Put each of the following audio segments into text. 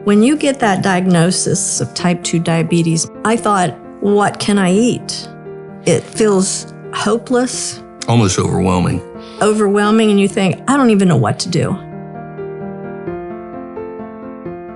When you get that diagnosis of type 2 diabetes, I thought, what can I eat? It feels hopeless. Almost overwhelming. Overwhelming, and you think, I don't even know what to do.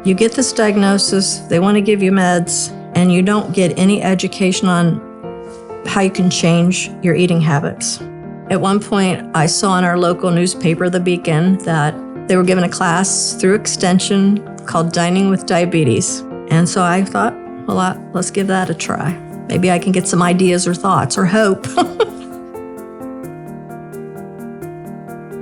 You get this diagnosis, they want to give you meds, and you don't get any education on how you can change your eating habits. At one point, I saw in our local newspaper, The Beacon, that they were given a class through Extension called Dining with Diabetes. And so I thought, well, let's give that a try. Maybe I can get some ideas or thoughts or hope.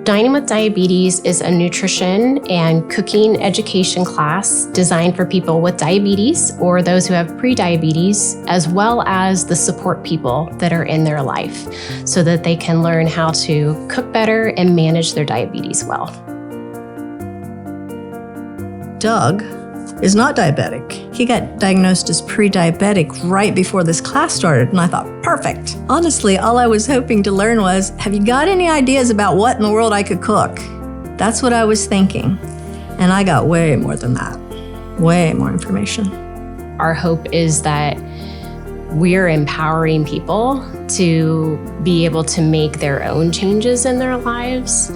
Dining with Diabetes is a nutrition and cooking education class designed for people with diabetes or those who have prediabetes, as well as the support people that are in their life, so that they can learn how to cook better and manage their diabetes well. Doug is not diabetic. He got diagnosed as pre-diabetic right before this class started, and I thought, perfect. Honestly, all I was hoping to learn was, have you got any ideas about what in the world I could cook? That's what I was thinking, and I got way more than that, way more information. Our hope is that we're empowering people to be able to make their own changes in their lives.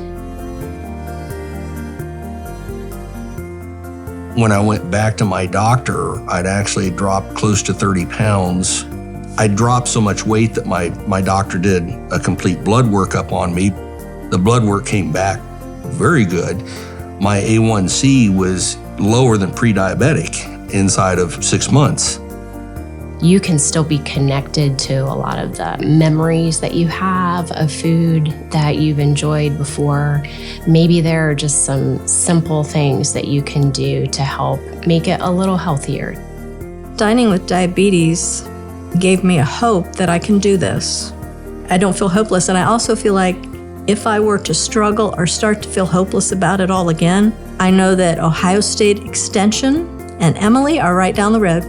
When I went back to my doctor, I'd actually dropped close to 30 pounds. I dropped so much weight that my doctor did a complete blood workup on me. The blood work came back very good. My A1C was lower than pre-diabetic inside of 6 months. You can still be connected to a lot of the memories that you have of food that you've enjoyed before. Maybe there are just some simple things that you can do to help make it a little healthier. Dining with Diabetes gave me a hope that I can do this. I don't feel hopeless, and I also feel like if I were to struggle or start to feel hopeless about it all again, I know that Ohio State Extension and Emily are right down the road.